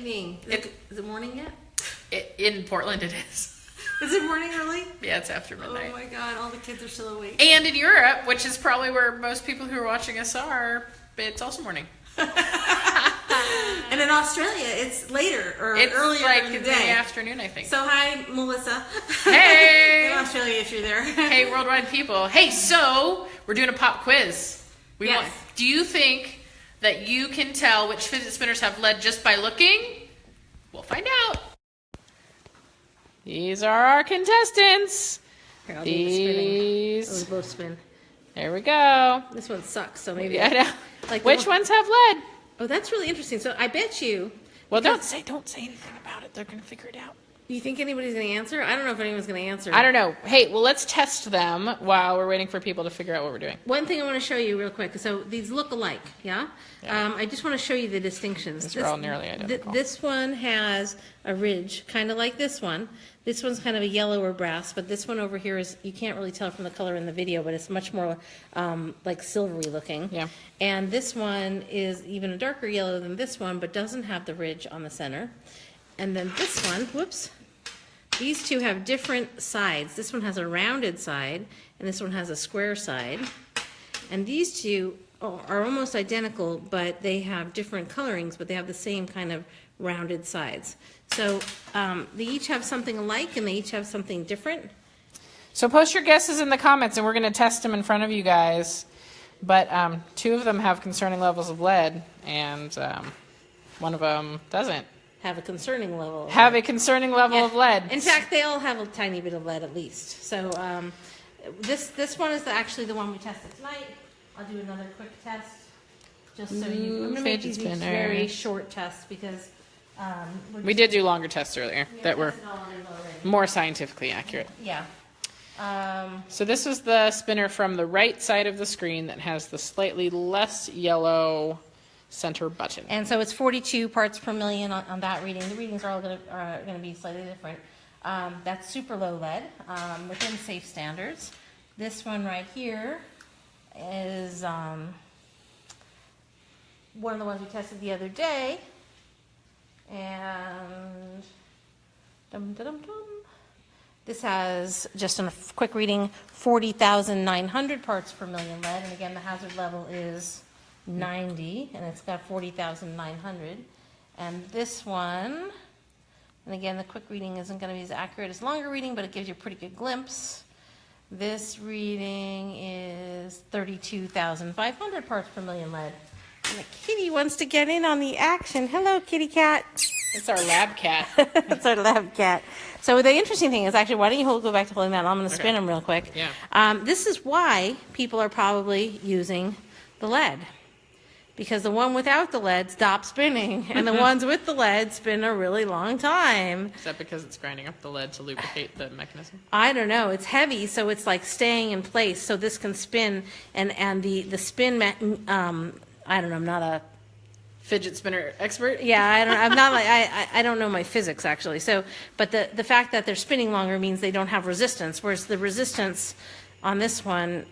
evening. Is it morning yet? In Portland, it is. Is it morning early? Yeah, it's after midnight. Oh my God, all the kids are still awake. And in Europe, which is probably where most people who are watching us are, it's also morning. And in Australia, it's later or it's earlier like in the in day. the afternoon, I think. So hi, Melissa. Hey! In Australia, if you're there. Hey, worldwide people. Hey, so we're doing a pop quiz. Yes. Do you think that you can tell which fidget spinners have lead just by looking? We'll find out. These are our contestants. Here, I'll do the spinning. Those both spin. There we go. This one sucks, so maybe. Yeah, I know. Like which ones have lead? Oh, that's really interesting. So I bet you. Well, don't say anything about it. They're going to figure it out. You think anybody's going to answer? I don't know if anyone's going to answer. I don't know. Hey, well, let's test them while we're waiting for people to figure out what we're doing. One thing I want to show you real quick. So these look alike, yeah? I just want to show you the distinctions. These are all nearly identical. This one has a ridge, kind of like this one. This one's kind of a yellow or brass, but this one over here is, you can't really tell from the color in the video, but it's much more like silvery looking. Yeah. And this one is even a darker yellow than this one, but doesn't have the ridge on the center. And then this one, whoops. These two have different sides. This one has a rounded side, and this one has a square side. And these two are almost identical, but they have different colorings, but they have the same kind of rounded sides. So they each have something alike, and they each have something different. So post your guesses in the comments, and we're going to test them in front of you guys. But two of them have concerning levels of lead, and one of them doesn't. Have a concerning level. Of lead. In fact, they all have a tiny bit of lead at least. So this one is actually the one we tested tonight. I'll do another quick test, just so you. I'm going to make these very short tests because we did do longer tests earlier that were more scientifically accurate. Yeah. So this was the spinner from the right side of the screen that has the slightly less yellow center button. And so it's 42 parts per million on that reading. The readings are all going to be slightly different. That's super low lead within safe standards. This one right here is one of the ones we tested the other day. And this has, just a quick reading, 40,900 parts per million lead. And again, the hazard level is 90, and it's got 40,900. And this one, and again, the quick reading isn't going to be as accurate as longer reading, but it gives you a pretty good glimpse. This reading is 32,500 parts per million lead. And the kitty wants to get in on the action. Hello, kitty cat. It's our lab cat. It's our lab cat. So the interesting thing is, actually, why don't you go back to holding that? I'm going to spin them real quick. Yeah. This is why people are probably using the lead. Because the one without the lead stops spinning, and the ones with the lead spin a really long time. Is that because it's grinding up the lead to lubricate the mechanism? I don't know. It's heavy, so it's like staying in place, so this can spin. And the spin, I don't know. I'm not a fidget spinner expert. Yeah, I'm not like I don't know my physics actually. So, but the fact that they're spinning longer means they don't have resistance, whereas the resistance on this one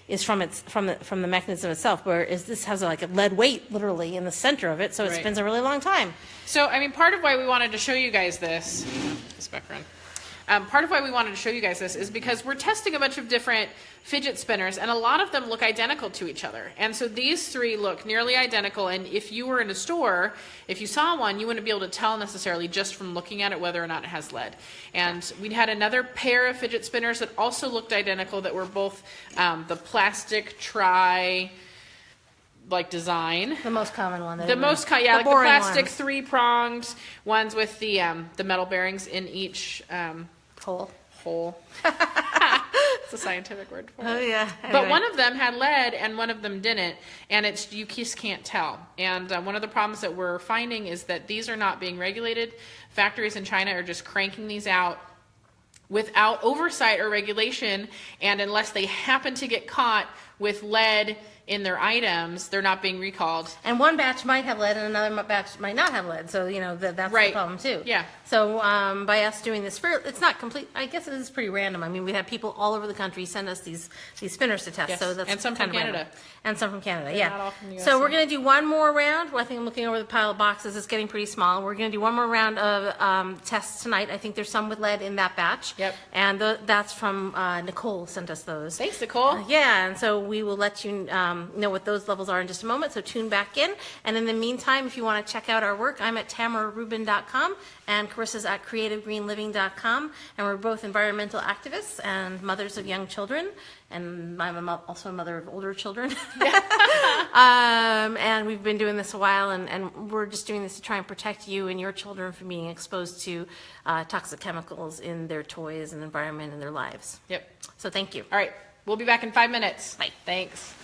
is from the mechanism itself, whereas this has like a lead weight literally in the center of it, so it spins a really long time. So, I mean, part of why we wanted to show you guys this background. Part of why we wanted to show you guys this is because we're testing a bunch of different fidget spinners, and a lot of them look identical to each other. And so these three look nearly identical, and if you were in a store, if you saw one, you wouldn't be able to tell necessarily just from looking at it whether or not it has lead. And we had another pair of fidget spinners that also looked identical, that were both the plastic like design. The most common one. Like the plastic three-pronged ones with the metal bearings in each hole. It's a scientific word for it. Oh yeah. Anyway. But one of them had lead and one of them didn't, and you just can't tell. And one of the problems that we're finding is that these are not being regulated. Factories in China are just cranking these out without oversight or regulation, and unless they happen to get caught with lead in their items, they're not being recalled. And one batch might have lead and another batch might not have lead. So, that's Right. the problem too. Yeah. So by us doing this, it's not complete. I guess it is pretty random. I mean, we have people all over the country send us these spinners to test. Yes. So that's And some kind from of Canada. random. And some from Canada, They're yeah. not all from the So we're USA. going to do one more round. I think I'm looking over the pile of boxes. It's getting pretty small. We're going to do one more round of tests tonight. I think there's some with lead in that batch. Yep. And that's from Nicole sent us those. Thanks, Nicole. Yeah, and so we will let you know what those levels are in just a moment, so tune back in. And in the meantime, if you want to check out our work, I'm at tamararubin.com and Carissa's at creativegreenliving.com, and we're both environmental activists and mothers of young children, and I'm also a mother of older children. And we've been doing this a while, and we're just doing this to try and protect you and your children from being exposed to toxic chemicals in their toys and environment and their lives. Yep. So thank you. All right. We'll be back in 5 minutes. Bye. Thanks.